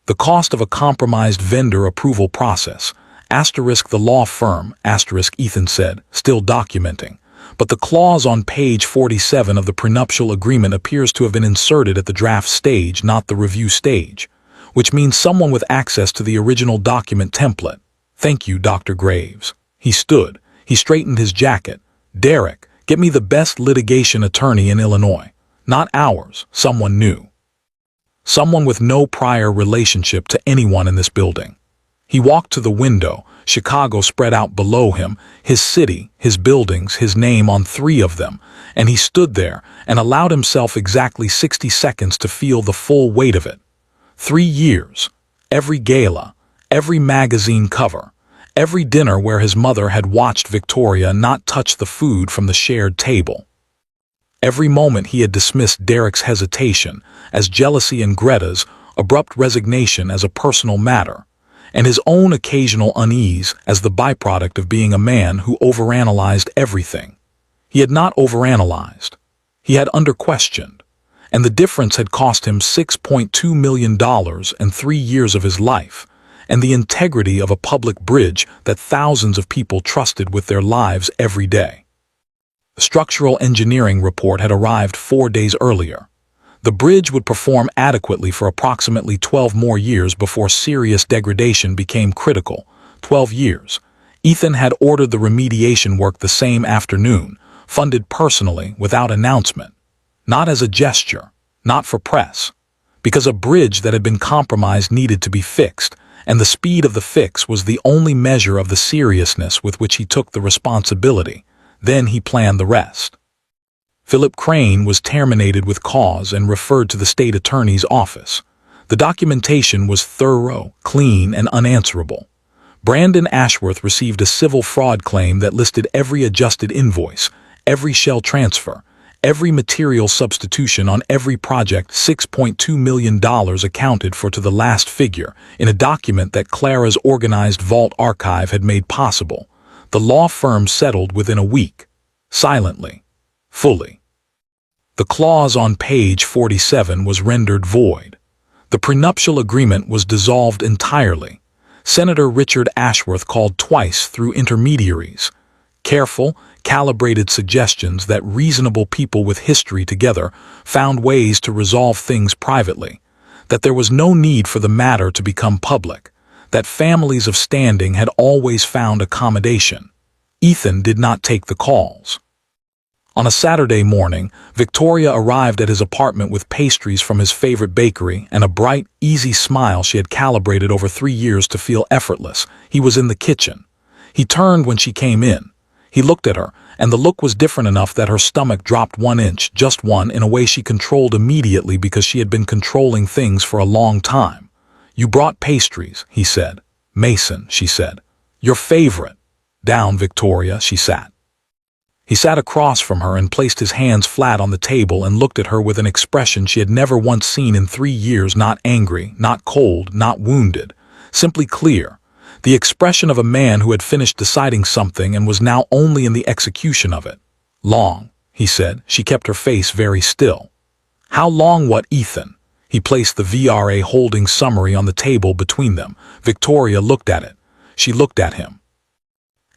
The cost of a compromised vendor approval process. Asterisk the law firm, asterisk Ethan said, still documenting. But the clause on page 47 of the prenuptial agreement appears to have been inserted at the draft stage, not the review stage, which means someone with access to the original document template. "Thank you, Dr. Graves." He stood. He straightened his jacket. "Derek, get me the best litigation attorney in Illinois. Not ours, someone new." someone with no prior relationship to anyone in this building. He walked to the window, Chicago spread out below him, his city, his buildings, his name on 3 of them, and he stood there and allowed himself exactly 60 seconds to feel the full weight of it. 3 years, every gala, every magazine cover, every dinner where his mother had watched Victoria not touch the food from the shared table. Every moment he had dismissed Derek's hesitation as jealousy and Greta's abrupt resignation as a personal matter, and his own occasional unease as the byproduct of being a man who overanalyzed everything. He had not overanalyzed. He had under-questioned, and the difference had cost him $6.2 million and 3 years of his life, and the integrity of a public bridge that thousands of people trusted with their lives every day. The structural engineering report had arrived 4 days earlier. The bridge would perform adequately for approximately 12 more years before serious degradation became critical. 12 years. Ethan had ordered the remediation work the same afternoon, funded personally without announcement. Not as a gesture, not for press. Because a bridge that had been compromised needed to be fixed, and the speed of the fix was the only measure of the seriousness with which he took the responsibility. Then he planned the rest. Philip Crane was terminated with cause and referred to the state attorney's office. The documentation was thorough, clean, and unanswerable. Brandon Ashworth received a civil fraud claim that listed every adjusted invoice, every shell transfer, every material substitution on every project. $6.2 million accounted for to the last figure in a document that Clara's organized vault archive had made possible. The law firm settled within a week. Silently. Fully. The clause on page 47 was rendered void. The prenuptial agreement was dissolved entirely. Senator Richard Ashworth called twice through intermediaries. Careful, calibrated suggestions that reasonable people with history together found ways to resolve things privately, that there was no need for the matter to become public, that families of standing had always found accommodation. Ethan did not take the calls. On a Saturday morning, Victoria arrived at his apartment with pastries from his favorite bakery and a bright, easy smile she had calibrated over 3 years to feel effortless. He was in the kitchen. He turned when she came in. He looked at her, and the look was different enough that her stomach dropped 1 inch, just one, in a way she controlled immediately because she had been controlling things for a long time. "You brought pastries," he said. "Mason," she said. "Your favorite." "Down, Victoria," she sat. He sat across from her and placed his hands flat on the table and looked at her with an expression she had never once seen in 3 years, not angry, not cold, not wounded, simply clear. The expression of a man who had finished deciding something and was now only in the execution of it. "Long," he said. She kept her face very still. "How long what, Ethan?" He placed the VRA holding summary on the table between them. Victoria looked at it. She looked at him.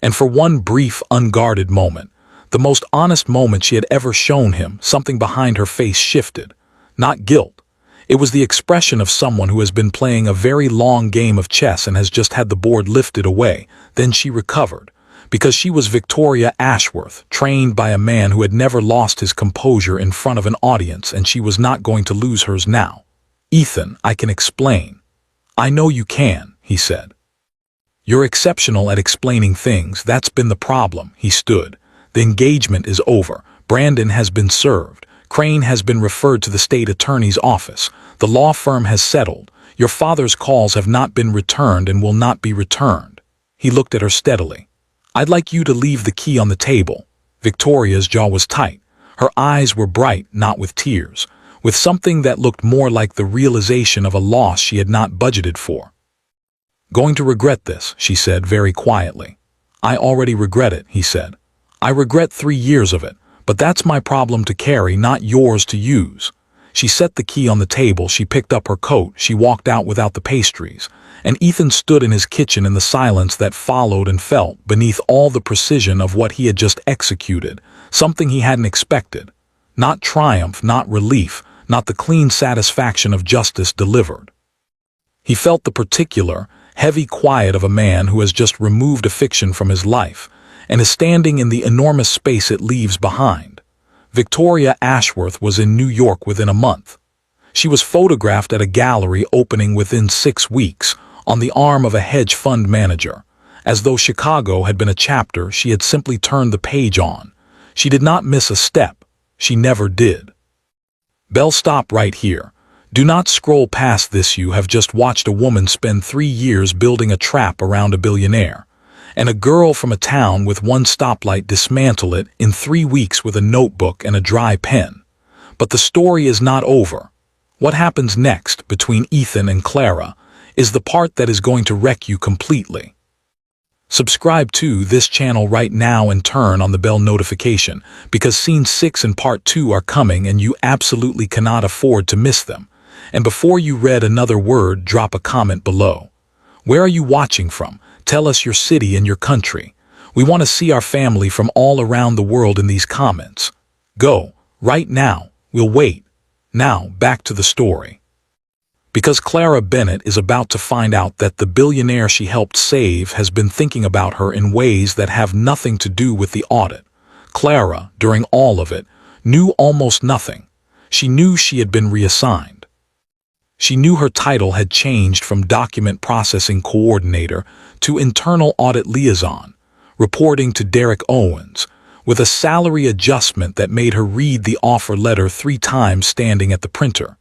And for one brief, unguarded moment, the most honest moment she had ever shown him, something behind her face shifted. Not guilt. It was the expression of someone who has been playing a very long game of chess and has just had the board lifted away. Then she recovered. Because she was Victoria Ashworth, trained by a man who had never lost his composure in front of an audience, and she was not going to lose hers now. "Ethan, I can explain." "I know you can," he said. "You're exceptional at explaining things. That's been the problem." He stood. "The engagement is over. Brandon has been served. Crane has been referred to the state attorney's office. The law firm has settled. Your father's calls have not been returned and will not be returned." He looked at her steadily. "I'd like you to leave the key on the table." Victoria's jaw was tight. Her eyes were bright, not with tears, with something that looked more like the realization of a loss she had not budgeted for. "Going to regret this," she said very quietly. "I already regret it," he said. "I regret 3 years of it, but that's my problem to carry, not yours to use." She set the key on the table, she picked up her coat, she walked out without the pastries, and Ethan stood in his kitchen in the silence that followed and felt, beneath all the precision of what he had just executed, something he hadn't expected. Not triumph, not relief, not the clean satisfaction of justice delivered. He felt the particular, heavy quiet of a man who has just removed a fiction from his life, and is standing in the enormous space it leaves behind. Victoria Ashworth was in New York within a month. She was photographed at a gallery opening within 6 weeks, on the arm of a hedge fund manager, as though Chicago had been a chapter she had simply turned the page on. She did not miss a step. She never did. Bell, stop right here. Do not scroll past this. You have just watched a woman spend 3 years building a trap around a billionaire, and a girl from a town with one stoplight dismantle it in 3 weeks with a notebook and a dry pen. But the story is not over. What happens next between Ethan and Clara is the part that is going to wreck you completely. Subscribe to this channel right now and turn on the bell notification, because Scene 6 and Part 2 are coming and you absolutely cannot afford to miss them. And before you read another word, drop a comment below. Where are you watching from? Tell us your city and your country. We want to see our family from all around the world in these comments. Go, right now. We'll wait. Now, back to the story. Because Clara Bennett is about to find out that the billionaire she helped save has been thinking about her in ways that have nothing to do with the audit. Clara, during all of it, knew almost nothing. She knew she had been reassigned. She knew her title had changed from document processing coordinator to internal audit liaison, reporting to Derek Owens, with a salary adjustment that made her read the offer letter 3 times standing at the printer.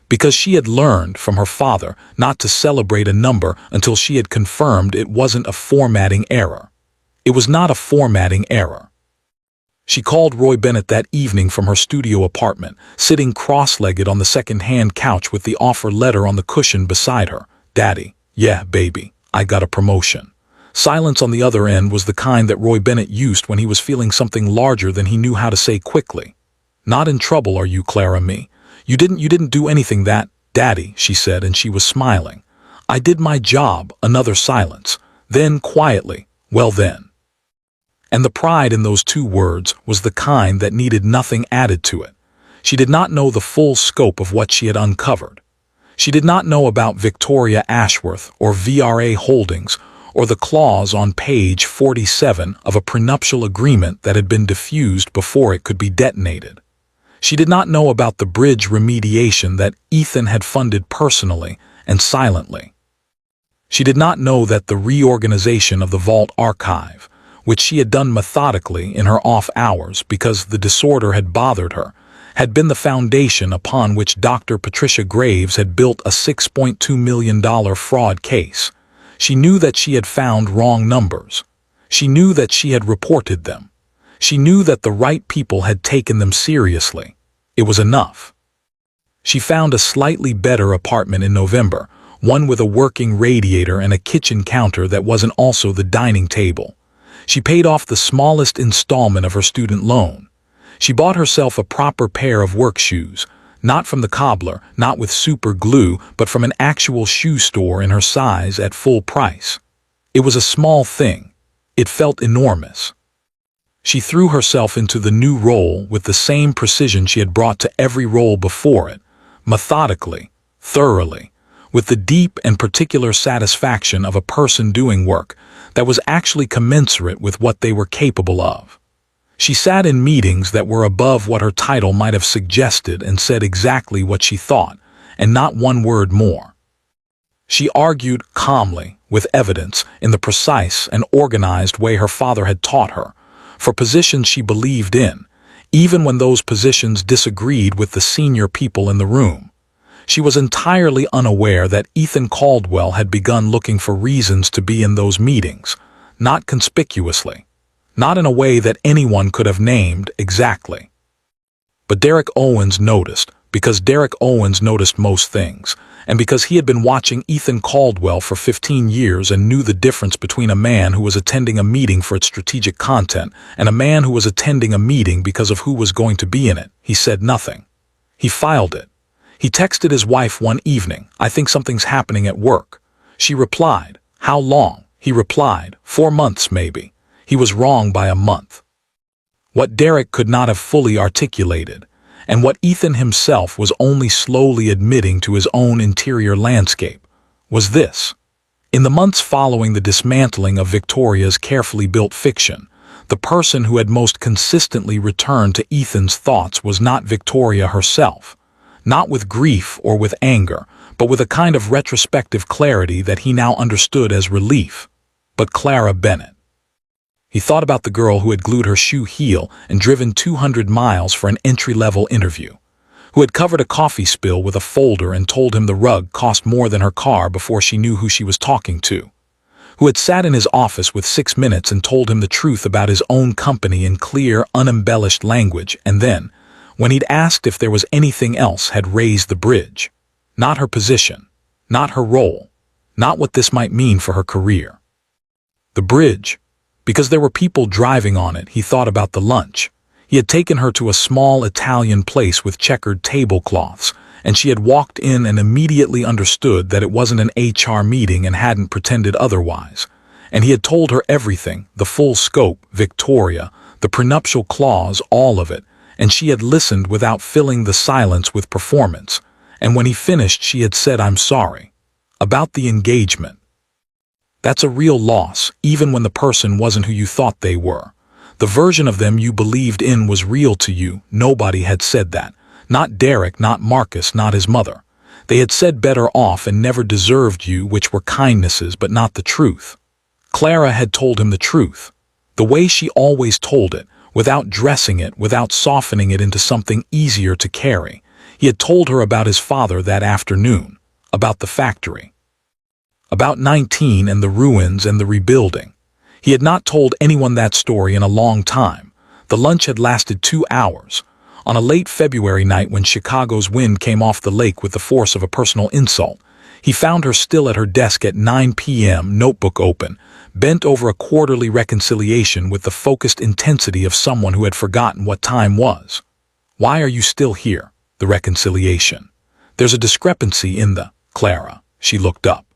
Because she had learned from her father not to celebrate a number until she had confirmed it wasn't a formatting error. It was not a formatting error. She called Roy Bennett that evening from her studio apartment, sitting cross-legged on the second-hand couch with the offer letter on the cushion beside her. "Daddy, yeah, baby, I got a promotion." Silence on the other end was the kind that Roy Bennett used when he was feeling something larger than he knew how to say quickly. "Not in trouble, are you, Clara? Me? You didn't do anything that, Daddy," she said, and she was smiling. "I did my job." Another silence. Then, quietly, "Well then." And the pride in those 2 words was the kind that needed nothing added to it. She did not know the full scope of what she had uncovered. She did not know about Victoria Ashworth or VRA Holdings or the clause on page 47 of a prenuptial agreement that had been diffused before it could be detonated. She did not know about the bridge remediation that Ethan had funded personally and silently. She did not know that the reorganization of the vault archive, which she had done methodically in her off hours because the disorder had bothered her, had been the foundation upon which Dr. Patricia Graves had built a $6.2 million fraud case. She knew that she had found wrong numbers. She knew that she had reported them. She knew that the right people had taken them seriously. It was enough. She found a slightly better apartment in November, one with a working radiator and a kitchen counter that wasn't also the dining table. She paid off the smallest installment of her student loan. She bought herself a proper pair of work shoes, not from the cobbler, not with super glue, but from an actual shoe store in her size at full price. It was a small thing. It felt enormous. She threw herself into the new role with the same precision she had brought to every role before it, methodically, thoroughly, with the deep and particular satisfaction of a person doing work that was actually commensurate with what they were capable of. She sat in meetings that were above what her title might have suggested and said exactly what she thought, and not one word more. She argued calmly, with evidence, in the precise and organized way her father had taught her, for positions she believed in, even when those positions disagreed with the senior people in the room. She was entirely unaware that Ethan Caldwell had begun looking for reasons to be in those meetings, not conspicuously, not in a way that anyone could have named exactly. But Derek Owens noticed, because Derek Owens noticed most things, and because he had been watching Ethan Caldwell for 15 years and knew the difference between a man who was attending a meeting for its strategic content and a man who was attending a meeting because of who was going to be in it. He said nothing. He filed it. He texted his wife one evening, "I think something's happening at work." She replied, "How long?" He replied, 4 months maybe. He was wrong by a month. What Derek could not have fully articulated, and what Ethan himself was only slowly admitting to his own interior landscape, was this. In the months following the dismantling of Victoria's carefully built fiction, the person who had most consistently returned to Ethan's thoughts was not Victoria herself, not with grief or with anger, but with a kind of retrospective clarity that he now understood as relief. But Clara Bennett. He thought about the girl who had glued her shoe heel and driven 200 miles for an entry-level interview, who had covered a coffee spill with a folder and told him the rug cost more than her car before she knew who she was talking to, who had sat in his office with 6 minutes and told him the truth about his own company in clear, unembellished language, and then, when he'd asked if there was anything else, had raised the bridge. Not her position, not her role, not what this might mean for her career. The bridge, because there were people driving on it. He thought about the lunch. He had taken her to a small Italian place with checkered tablecloths, and she had walked in and immediately understood that it wasn't an HR meeting and hadn't pretended otherwise. And he had told her everything, the full scope, Victoria, the prenuptial clause, all of it, and she had listened without filling the silence with performance. And when he finished, she had said, "I'm sorry." About the engagement. That's a real loss, even when the person wasn't who you thought they were. The version of them you believed in was real to you. Nobody had said that. Not Derek, not Marcus, not his mother. They had said better off and never deserved you, which were kindnesses, but not the truth. Clara had told him the truth, the way she always told it, without dressing it, without softening it into something easier to carry. He had told her about his father that afternoon, about the factory, about 19 and the ruins and the rebuilding. He had not told anyone that story in a long time. The lunch had lasted 2 hours. On a late February night when Chicago's wind came off the lake with the force of a personal insult, he found her still at her desk at 9 p.m., notebook open, bent over a quarterly reconciliation with the focused intensity of someone who had forgotten what time was. "Why are you still here?" The reconciliation. "There's a discrepancy in the, Clara." She looked up.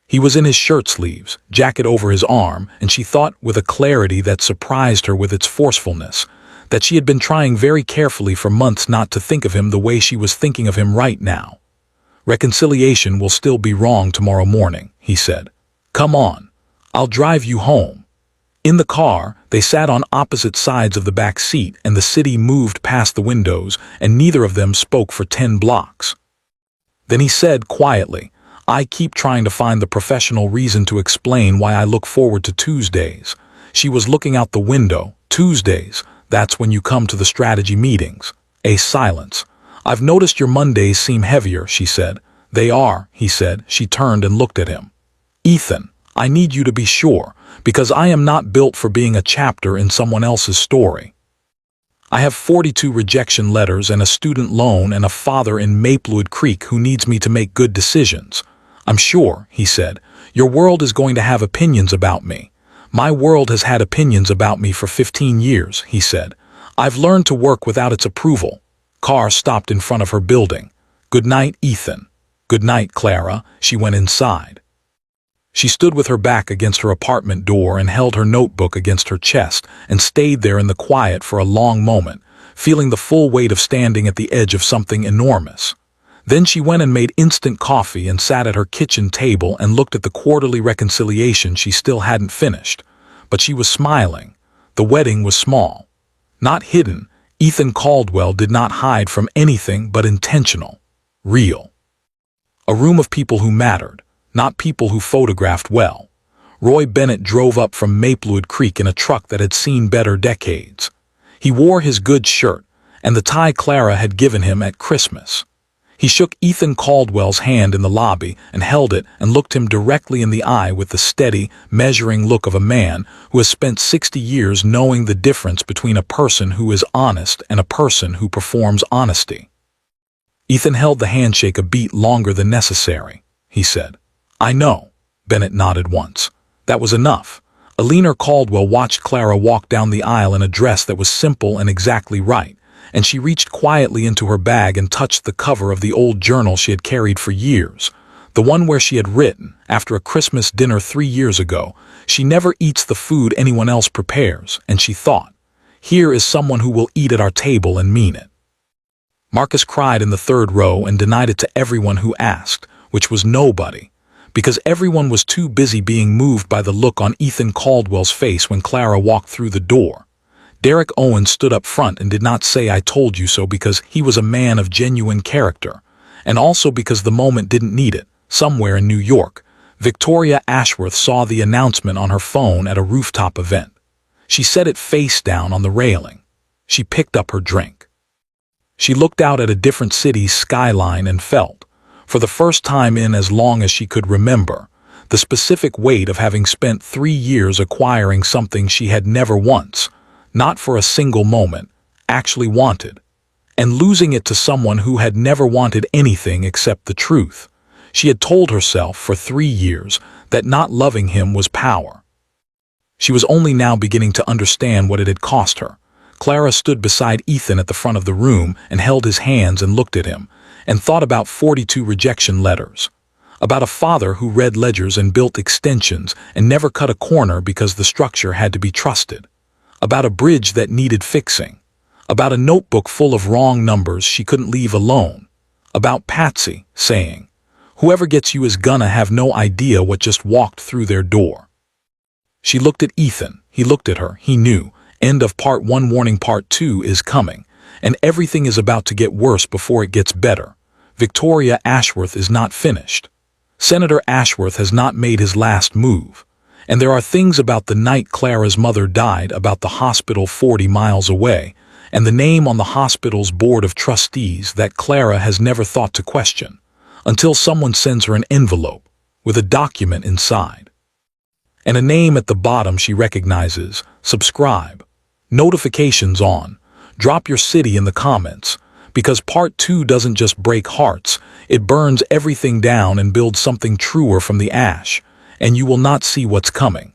He was in his shirt sleeves, jacket over his arm, and she thought with a clarity that surprised her with its forcefulness, that she had been trying very carefully for months not to think of him the way she was thinking of him right now. "Reconciliation will still be wrong tomorrow morning," he said. "Come on. I'll drive you home." In the car, they sat on opposite sides of the back seat, and the city moved past the windows, and neither of them spoke for 10 blocks. Then he said quietly, "I keep trying to find the professional reason to explain why I look forward to Tuesdays." She was looking out the window. "Tuesdays, that's when you come to the strategy meetings." A silence. "I've noticed your Mondays seem heavier," she said. "They are," he said. She turned and looked at him. "Ethan, I need you to be sure, because I am not built for being a chapter in someone else's story. I have 42 rejection letters and a student loan and a father in Maplewood Creek who needs me to make good decisions. I'm sure," he said, "your world is going to have opinions about me. My world has had opinions about me for 15 years, he said. I've learned to work without its approval." Car stopped in front of her building. "Good night, Ethan." "Good night, Clara." She went inside. She stood with her back against her apartment door and held her notebook against her chest and stayed there in the quiet for a long moment, feeling the full weight of standing at the edge of something enormous. Then she went and made instant coffee and sat at her kitchen table and looked at the quarterly reconciliation she still hadn't finished. But she was smiling. The wedding was small. Not hidden. Ethan Caldwell did not hide from anything but intentional. Real. A room of people who mattered, not people who photographed well. Roy Bennett drove up from Maplewood Creek in a truck that had seen better decades. He wore his good shirt and the tie Clara had given him at Christmas. He shook Ethan Caldwell's hand in the lobby and held it and looked him directly in the eye with the steady, measuring look of a man who has spent 60 years knowing the difference between a person who is honest and a person who performs honesty. Ethan held the handshake a beat longer than necessary. He said, "I know." Bennett nodded once. That was enough. Alina Caldwell watched Clara walk down the aisle in a dress that was simple and exactly right, and she reached quietly into her bag and touched the cover of the old journal she had carried for years, the one where she had written, after a Christmas dinner 3 years ago, "She never eats the food anyone else prepares," and she thought, "Here is someone who will eat at our table and mean it." Marcus cried in the third row and denied it to everyone who asked, which was nobody, because everyone was too busy being moved by the look on Ethan Caldwell's face when Clara walked through the door. Derek Owens stood up front and did not say "I told you so" because he was a man of genuine character, and also because the moment didn't need it. Somewhere in New York, Victoria Ashworth saw the announcement on her phone at a rooftop event. She set it face down on the railing. She picked up her drink. She looked out at a different city's skyline and felt, for the first time in as long as she could remember, the specific weight of having spent 3 years acquiring something she had never once, not for a single moment, actually wanted, and losing it to someone who had never wanted anything except the truth. She had told herself for 3 years that not loving him was power. She was only now beginning to understand what it had cost her. Clara stood beside Ethan at the front of the room and held his hands and looked at him, and thought about 42 rejection letters. About a father who read ledgers and built extensions and never cut a corner because the structure had to be trusted. About a bridge that needed fixing. About a notebook full of wrong numbers she couldn't leave alone. About Patsy saying, "Whoever gets you is gonna have no idea what just walked through their door." She looked at Ethan. He looked at her. He knew. End of part 1, warning, part 2 is coming, and everything is about to get worse before it gets better. Victoria Ashworth is not finished. Senator Ashworth has not made his last move, and there are things about the night Clara's mother died, about the hospital 40 miles away, and the name on the hospital's board of trustees that Clara has never thought to question, until someone sends her an envelope with a document inside. And a name at the bottom she recognizes: subscribe, notifications on, drop your city in the comments, because part 2 doesn't just break hearts, it burns everything down and builds something truer from the ash, and you will not see what's coming.